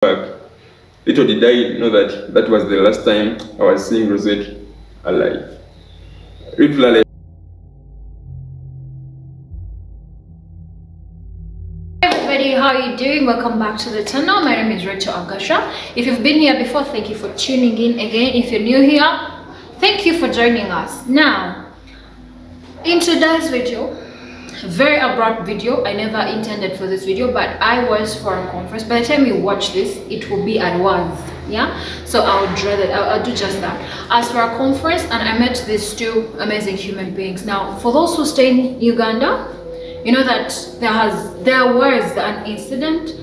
back. Little did I know that that was the last time I was seeing Rosette alive. Literally. Everybody, how are you doing? Welcome back to the channel. My name is Rachel Agasha. If you've been here before, thank you for tuning in again. If you're new here, thank you for joining us. Now, in today's video, very abrupt video. I never intended for this video, but I was for a conference. By the time you watch this, it will be at once. Yeah, so I'll do just that. As for a conference, and I met these two amazing human beings. Now, for those who stay in Uganda, you know that there was an incident.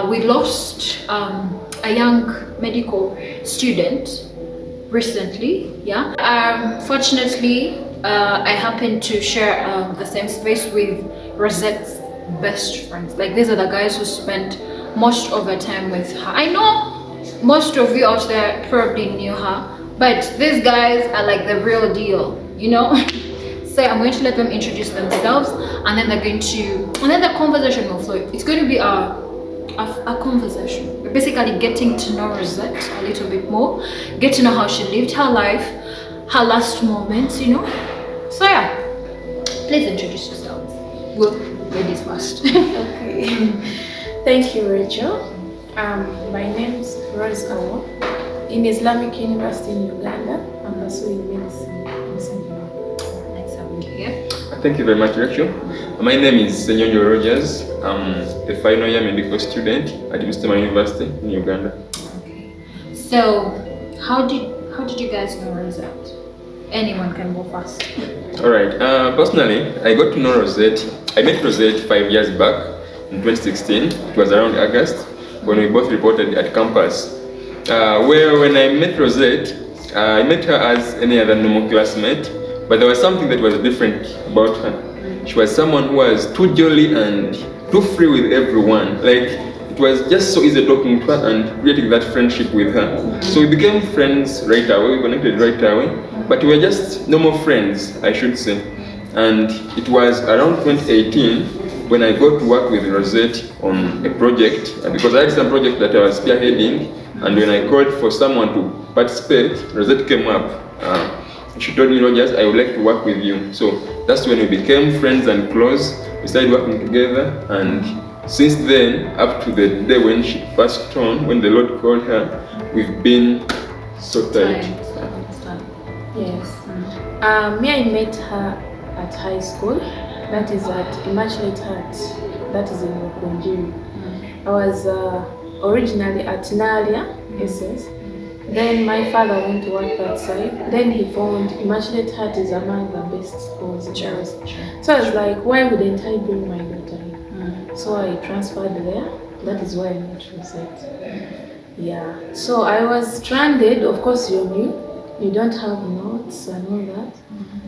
We lost a young medical student recently. Yeah. Fortunately, I happened to share the same space with Rosette's best friends. Like, these are the guys who spent most of their time with her. I know most of you out there probably knew her, but these guys are like the real deal, you know. So I'm going to let them introduce themselves, and then the conversation will flow. It's going to be a conversation. We're basically getting to know Rosette a little bit more, get to know how she lived her life, her last moments, you know. So yeah, please introduce yourselves. Well, ladies first. Okay. Thank you, Rachel. My name is Rose Awo. In Islamic University in Uganda, I'm pursuing medicine. Nice having you here. Thank you very much, Rachel. My name is Senyojo Rogers. I'm a final year medical student at Busitema University in Uganda. Okay. So, how did you guys know Rosette? Anyone can go first. All right. Personally, I got to know Rosette. I met Rosette 5 years back in 2016. It was around August when we both reported at campus. Where when I met Rosette, I met her as any other normal classmate, but there was something that was different about her. She was someone who was too jolly and too free with everyone. Like, it was just so easy talking to her and creating that friendship with her. So we became friends right away, we connected right away, but we were just normal friends, I should say. And it was around 2018 when I got to work with Rosette on a project, because I had some project that I was spearheading, and when I called for someone to participate, Rosette came up. She told me, Rogers, I would like to work with you. So that's when we became friends and close. We started working together, and since then, up to the day when she passed on, when the Lord called her, we've been so tight. Yes. Me, I met her at high school. That is at Immaculate Heart. That is in Rukunjiri. I was originally at Nalia, SS. Then my father went to work outside. Then he found Immaculate Heart is among the best schools in the West. So I was like, why wouldn't I bring my daughter here? So I transferred there. That is why I met Rosette. Yeah. So I was stranded. Of course, you knew. You don't have notes and all that.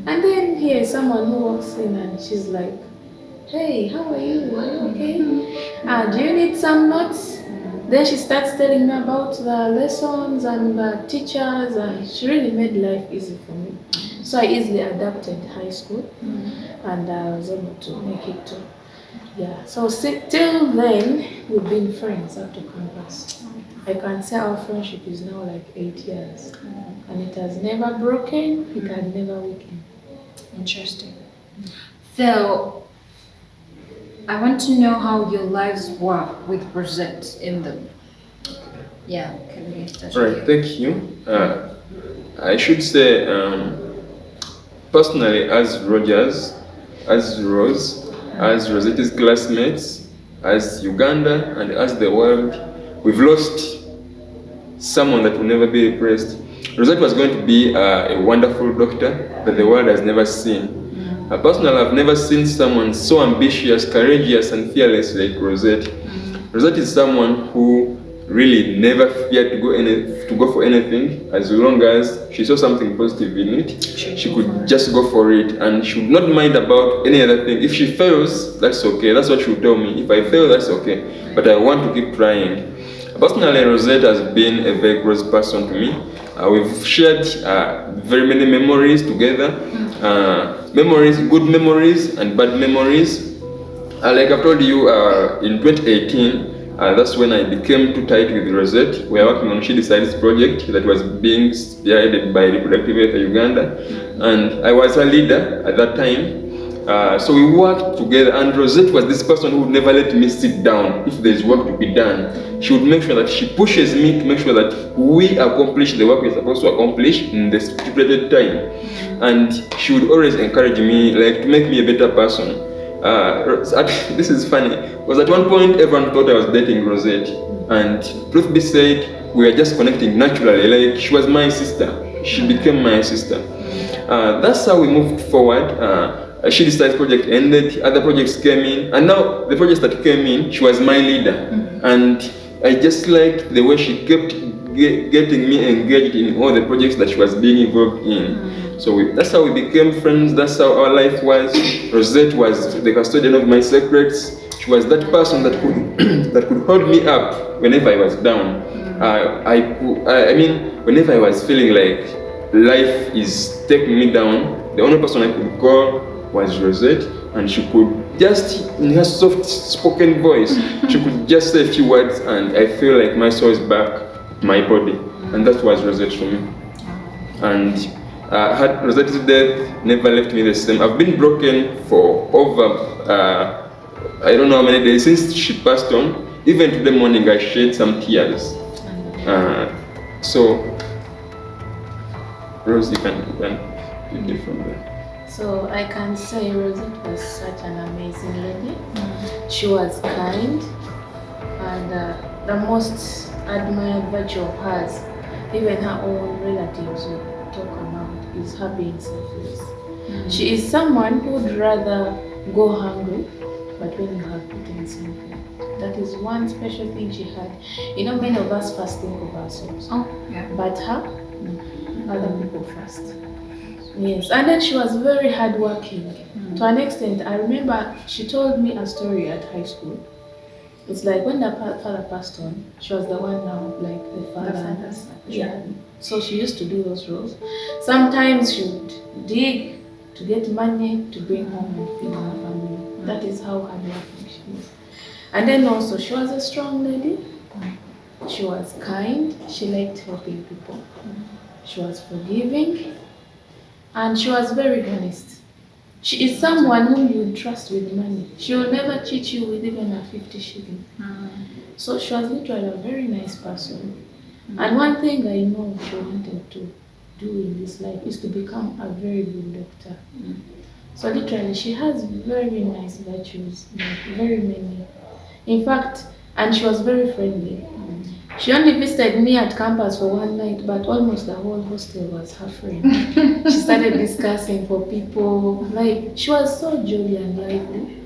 And then here is someone who walks in and she's like, hey, how are you? Are you okay? Do you need some notes? Then she starts telling me about the lessons and the teachers, and she really made life easy for me. So I easily adapted high school, and I was able to make it too. Yeah, so till then, we've been friends up to campus. I can say our friendship is now like 8 years, and it has never broken, it had never weakened. Interesting. So, I want to know how your lives were with Rosette in them. Yeah, can we start? All right, thank you. I should say, personally, as Rogers, as Rose, as Rosette's classmates, as Uganda, and as the world, we've lost someone that will never be replaced. Rosette was going to be a wonderful doctor that the world has never seen. Personally, I've never seen someone so ambitious, courageous, and fearless like Rosette. Rosette is someone who really never feared to go for anything. As long as she saw something positive in it, she could just go for it, and she would not mind about any other thing. If she fails, that's okay. That's what she would tell me. If I fail, that's okay. But I want to keep trying. Personally, Rosette has been a very close person to me. We've shared very many memories together. Memories, good memories and bad memories. Like I've told you, in 2018, That's when I became too tight with Rosette. We are working on She Decides project that was being spearheaded by Reproductive Health Uganda, and I was a leader at that time. So we worked together, and Rosette was this person who would never let me sit down if there's work to be done. She would make sure that she pushes me to make sure that we accomplish the work we're supposed to accomplish in the stipulated time. And she would always encourage me, like, to make me a better person. This is funny, because at one point everyone thought I was dating Rosette, and truth be said, we were just connecting naturally. Like, she was my sister. She became my sister. That's how we moved forward. She Decides project ended, other projects came in, and now the projects that came in, she was my leader. And I just liked the way she kept getting me engaged in all the projects that she was being involved in. So that's how we became friends, that's how our life was. Rosette was the custodian of my secrets. She was that person that could that could hold me up whenever I was down. I mean, whenever I was feeling like life is taking me down, the only person I could call was Rosette, and she could just, in her soft spoken voice, she could just say a few words, and I feel like my soul is back to my body. And that was Rosette for me. And Rosette's death never left me the same. I've been broken for over I don't know how many days since she passed on. Even today morning I shed some tears. So Rose, you can take it from there. So I can say Rosette was such an amazing lady. She was kind, and the most admired virtue of hers, even her own relatives would talk about, is her being selfless. She is someone who would rather go hungry, but when you have eaten something, that is one special thing she had. You know, many of us first think of ourselves, but her, other people first. Yes, and then she was very hardworking. To an extent, I remember she told me a story at high school. It's like when the father passed on, she was the one now, like the father. So she used to do those roles. Sometimes she would dig to get money to bring home and feed her family. That is how hardworking she is. And then also, she was a strong lady. She was kind. She liked helping people. She was forgiving. And she was very honest. She is someone whom you trust with money. She will never cheat you with even a 50 shilling. So she was literally a very nice person. And one thing I know she wanted to do in this life is to become a very good doctor. So literally she has very nice virtues, like very many. In fact, and she was very friendly. She only visited me at campus for one night, but almost the whole hostel was her friend. She started discussing for people. Like, she was so jolly and lively.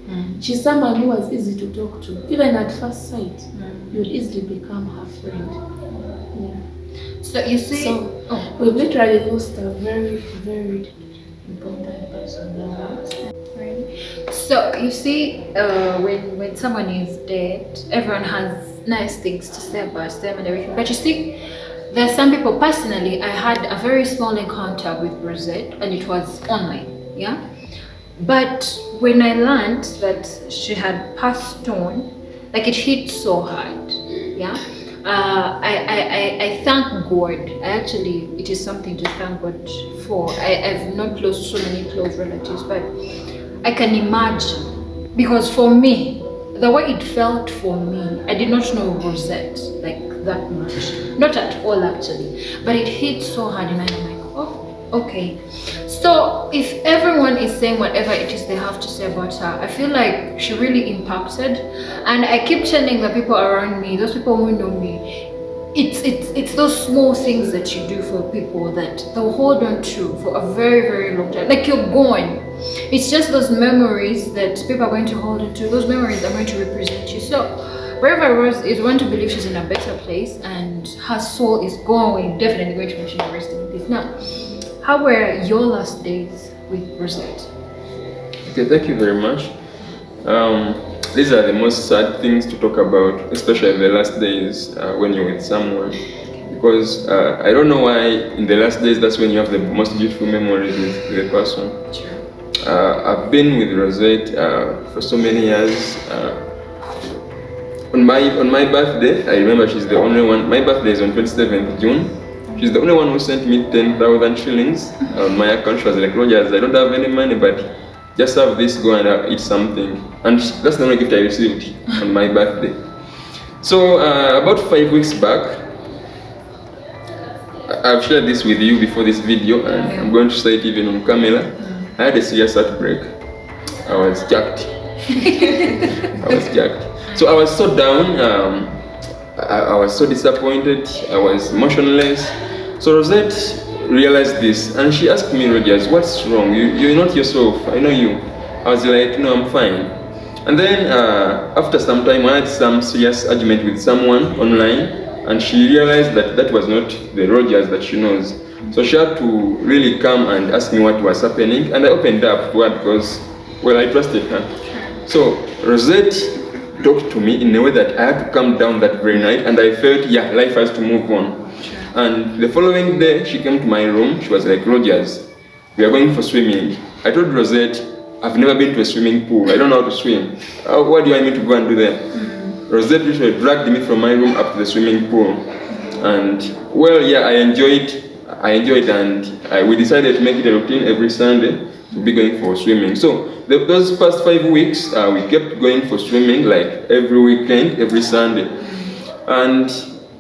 She's someone who was easy to talk to. Even at first sight, you would easily become her friend. Yeah. So you see, we've literally lost a very, very important person. So you see, when someone is dead, everyone has nice things to say about them and everything. But you see, there are some people. Personally, I had a very small encounter with Rosette, and it was online. Yeah. But when I learned that she had passed on, like, it hit so hard. Yeah. I thank God. It is something to thank God for. I've not lost so many close relatives, but I can imagine, because for me, the way it felt for me, I did not know Rosette like that much. Not at all, actually. But it hit so hard, and I'm like, oh, okay. So if everyone is saying whatever it is they have to say about her, I feel like she really impacted. And I keep telling the people around me, those people who know me, it's those small things that you do for people that they'll hold on to for a very, very long time. Like, you're gone. It's just those memories that people are going to hold on to. Those memories are going to represent you. So wherever Rose is, want to believe she's in a better place, and her soul is definitely going to mention the rest of this. Now, how were your last days with Rosette? Okay, thank you very much. These are the most sad things to talk about, especially the last days when you're with someone. Because I don't know why in the last days that's when you have the most beautiful memories with the person. Sure. I've been with Rosette for so many years. on my birthday, I remember she's the only one. My birthday is on 27th June. She's the only one who sent me 10,000 shillings on my account. She was like, Rogers, I don't have any money, but just have this, go and eat something. And that's the only gift I received on my birthday. So about 5 weeks back, I've shared this with you before this video, and I'm going to say it even on camera. I had a serious heartbreak. I was jacked. So I was so down. I was so disappointed. I was emotionless. So Rosette realized this, and she asked me, Rogers, what's wrong? You're not yourself. I know you. I was like, no, I'm fine. And then after some time, I had some serious argument with someone online, and she realized that that was not the Rogers that she knows. So she had to really come and ask me what was happening, and I opened up to her because, well, I trusted her. So Rosette talked to me in a way that I had to calm down that very night, and I felt, yeah, life has to move on. And the following day, she came to my room. She was like, Rogers, we are going for swimming. I told Rosette, I've never been to a swimming pool. I don't know how to swim. What do you want me to go and do there? Rosette literally dragged me from my room up to the swimming pool. And, well, yeah, I enjoyed, and we decided to make it a routine every Sunday to be going for swimming. So those past 5 weeks, we kept going for swimming like every weekend, every Sunday. And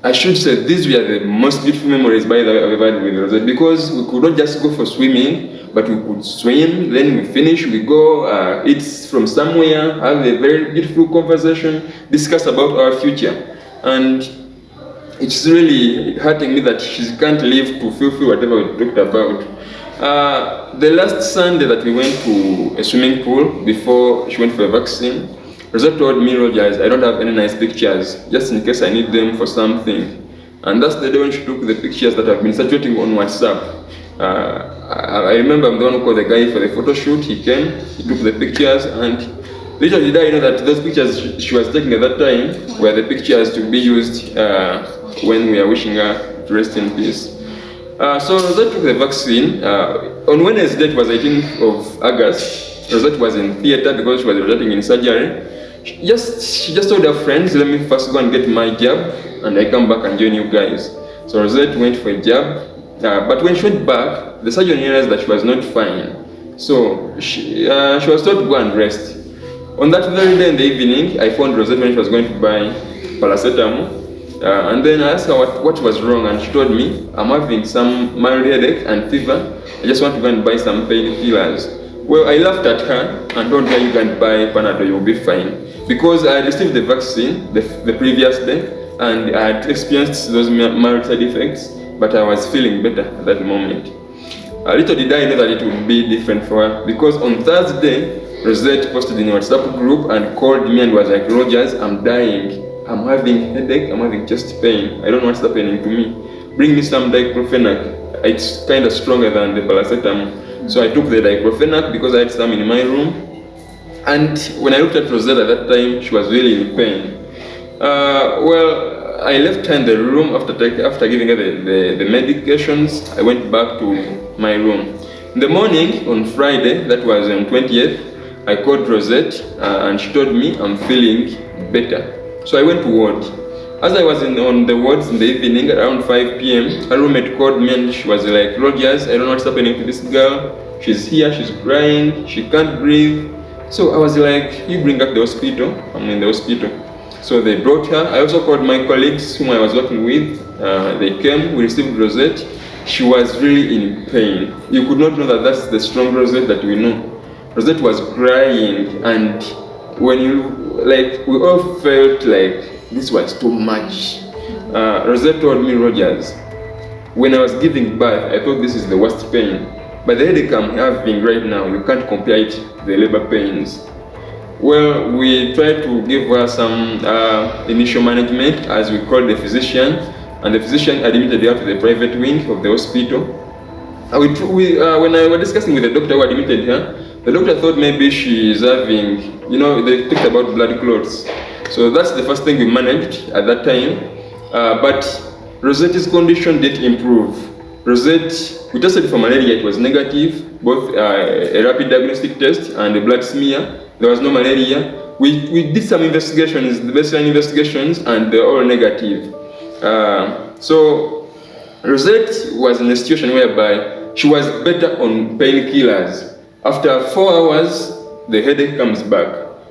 I should say these were the most beautiful memories, by the way, I've had with Rosette, because we could not just go for swimming, but we could swim, then we finish, we go eat from somewhere, have a very beautiful conversation, discuss about our future. And it's really hurting me that she can't live to fulfill whatever we talked about. The last Sunday that we went to a swimming pool before she went for a vaccine, Rosette told me, Rogers, I don't have any nice pictures, just in case I need them for something. And that's the day when she took the pictures that have been circulating on WhatsApp. I remember I'm the one who called the guy for the photo shoot. He came, he took the pictures, and little did I know that those pictures she was taking at that time were the pictures to be used when we are wishing her to rest in peace. So Rosette took the vaccine. On Wednesday, it was 18th of August, Rosette was in theater because she was rotating in surgery. She just told her friends, let me first go and get my jab, and I come back and join you guys. So Rosette went for a jab, but when she went back, the surgeon realized that she was not fine. So she was told to go and rest. On that very day in the evening, I phoned Rosette when she was going to buy paracetamol. And then I asked her what was wrong, and she told me, I'm having some mild headache and fever. I just want to go and buy some painkillers. Well, I laughed at her and told her, you can buy Panadol, you'll be fine. Because I had received the vaccine the previous day, and I had experienced those mild side effects, but I was feeling better at that moment. Little did I know that it would be different for her, because on Thursday, Rosette posted in a WhatsApp group and called me and was like, Rogers, I'm dying. I'm having headache, I'm having chest pain. I don't know what's happening to me. Bring me some diclofenac. It's kind of stronger than the paracetamol. So I took the diclofenac because I had some in my room. And when I looked at Rosette at that time, she was really in pain. Well, I left her in the room after giving her the medications. I went back to my room. In the morning, on Friday, that was on 20th, I called Rosette and she told me I'm feeling better. So I went to ward. As I was on the wards in the evening, around 5 p.m., a roommate called me and she was like, Rogers, I don't know what's happening to this girl. She's here, she's crying, she can't breathe. So I was like, you bring her to the hospital. I'm in the hospital. So they brought her. I also called my colleagues whom I was working with. They came, we received Rosette. She was really in pain. You could not know that that's the strong Rosette that we know. Rosette was crying, and when we all felt like this was too much. Rosette told me, Rogers, when I was giving birth, I thought this is the worst pain. But the headache I'm having right now, you can't compare it to the labor pains. Well, we tried to give her some initial management, as we called the physician, and the physician admitted her to the private wing of the hospital. When I was discussing with the doctor who admitted her, the doctor thought maybe she is having, they talked about blood clots. So that's the first thing we managed at that time. But Rosette's condition did improve. Rosette, we tested for malaria, it was negative, both a rapid diagnostic test and a blood smear. There was no malaria. we did some investigations, the baseline investigations, and they're all negative. So Rosette was in a situation whereby she was better on painkillers. After 4 hours, the headache comes back.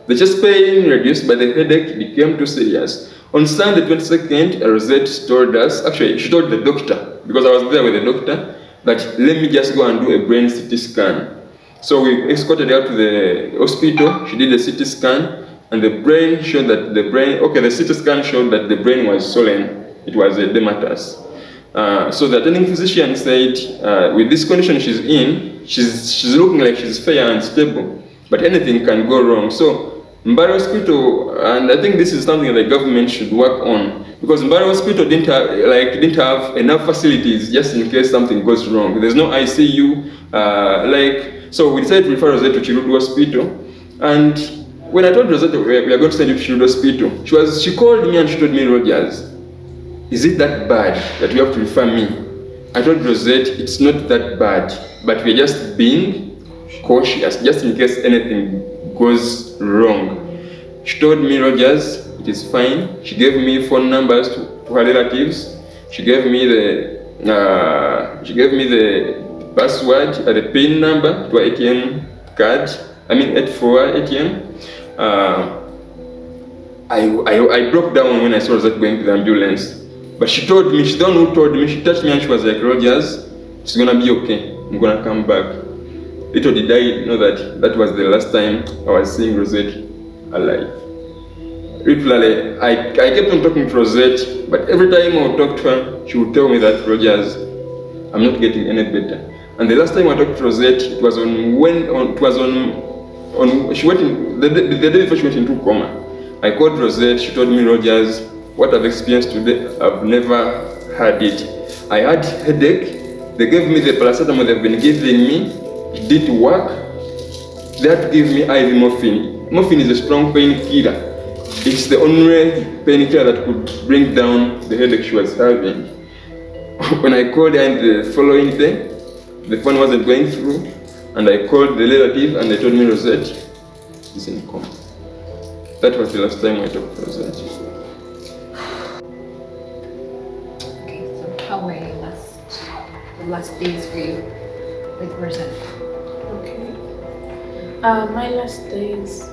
The chest pain reduced, but the headache became too serious. On Sunday 22nd, Rosette told us, actually she told the doctor, because I was there with the doctor, that let me just go and do a brain CT scan. So we escorted her to the hospital. She did a CT scan, and the brain showed that the CT scan showed that the brain was swollen. It was edematous. So the attending physician said, with this condition she's in, she's looking like she's fair and stable, but anything can go wrong. So Mbari Hospital, and I think this is something the government should work on, because Mbari Hospital didn't have enough facilities just in case something goes wrong. There's no ICU, so we decided to refer Rosette to Chirudu Hospital. And when I told Rosette we are going to send you to Chirudu Hospital, she called me and she told me, Rogers, is it that bad that you have to refer me? I told Rosette it's not that bad, but we're just being cautious, just in case anything goes wrong. She told me, Rogers, it is fine. She gave me phone numbers to her relatives. She gave me the password, the PIN number to her ATM card. For her ATM. I broke down when I saw Rosette going to the ambulance. But she told me, she's the one who told me, she touched me and she was like, Rogers, it's gonna be okay. I'm gonna come back. Little did I know that was the last time I was seeing Rosette alive. Literally, I kept on talking to Rosette, but every time I would talk to her, she would tell me that, Rogers, I'm not getting any better. And the last time I talked to Rosette, it was she went in, the day before she went into coma. I called Rosette, she told me, Rogers, what I've experienced today, I've never had it. I had headache, they gave me the paracetamol they've been giving me, it didn't work. They had to give me IV morphine. Morphine is a strong painkiller. It's the only painkiller that could bring down the headache she was having. When I called her the following day, the phone wasn't going through, and I called the relative and they told me Rosette is in coma. That was the last time I talked to Rosette. Okay, so how were the last days for you with Rosette? Okay. My last days,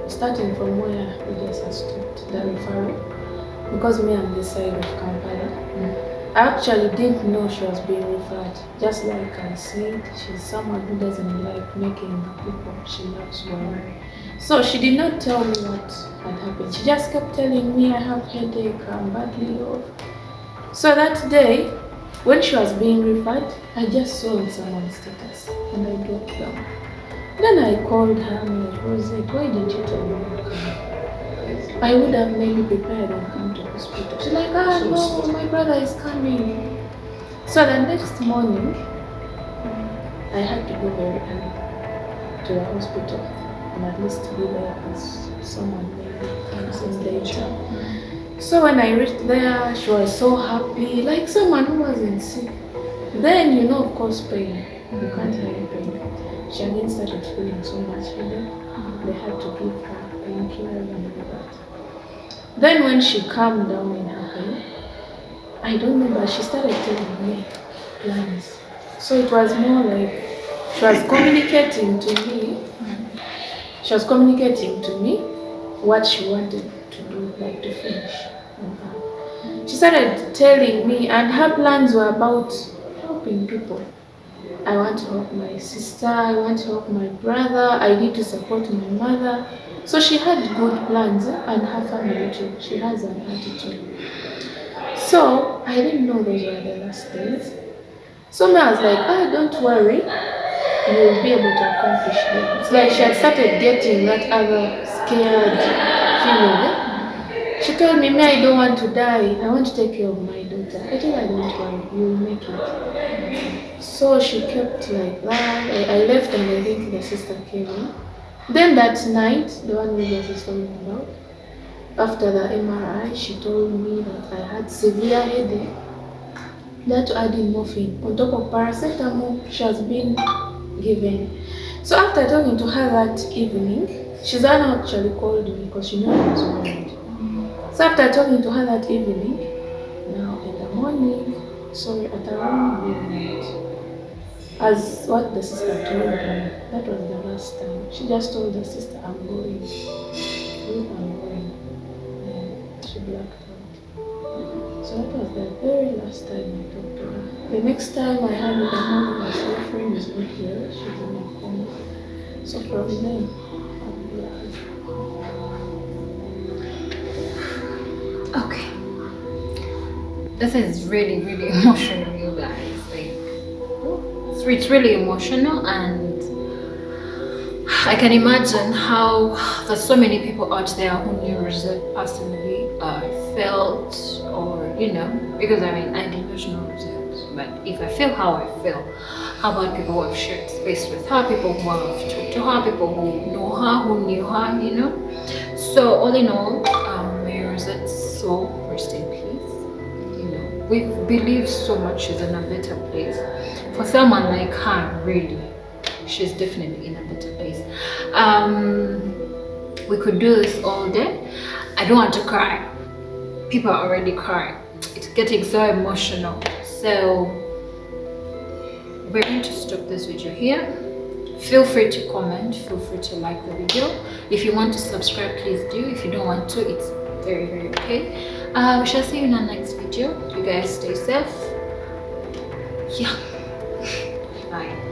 starting from where we just stopped, the referral, because me I'm this side of Kampala. I actually didn't know she was being referred. Just like I said, she's someone who doesn't like making people she loves worry. So she did not tell me what had happened. She just kept telling me I have headache, I'm badly off. So that day, when she was being referred, I just saw on someone's status and I dropped down. Then I called her and I was like, why didn't you tell me to come? I would have maybe prepared and come to hospital. She's like, no, my brother is coming. So the next morning, I had to go very early to the hospital and at least be there as someone maybe comes in later. So when I reached there, she was so happy, like someone who wasn't sick. Then, of course, pain. You can't help pain. She again started feeling so much headache. They had to give her painkillers and all that. Then when she calmed down in her pain, I don't know, but she started telling me plans. So it was more like she was communicating to me. She was communicating to me what she wanted to do, like to finish. She started telling me, and her plans were about helping people. I want to help my sister, I want to help my brother, I need to support my mother. So she had good plans, and her family too. She has an attitude. So I didn't know those were the last days. So I was like, don't worry, you will be able to accomplish them. It's like she had started getting that other scared feeling. She told me, I don't want to die, I want to take care of my daughter. I told her, don't worry, you will make it. So she kept like that. I left and I think the sister came in. Then that night, the one we were talking about, after the MRI, she told me that I had severe headache. That to add in morphine on top of paracetamol she has been given. So after talking to her that evening, She's the one who actually called me because she knew I was worried. So after talking to her that evening, now in the morning, sorry, at around midnight, as what the sister told me, that was the last time. She just told the sister, I'm going. I'm going. And she blacked out. So that was the very last time I talked to her. The next time I had in the morning, my friend is not here. She's in a coma. So from then, I'm glad. Okay. This is really, really emotional, you guys. Like, it's really emotional, and I can imagine how there's so many people out there who knew Rosette personally, felt, or because I mean I didn't know Rosette, but if I feel how I feel, how about people who have shared space with her, people who have talked to her, people who know her, who knew her, So all in all, may Rosette's soul rest in peace. We believe so much she's in a better place. For someone like her, really, she's definitely in a better place. We could do this all day. I don't want to cry. People are already crying. It's getting so emotional. So we're going to stop this video here. Feel free to comment. Feel free to like the video. If you want to subscribe, please do. If you don't want to, it's very, very okay. We shall see you in our next video. You guys stay safe. Yeah. Bye.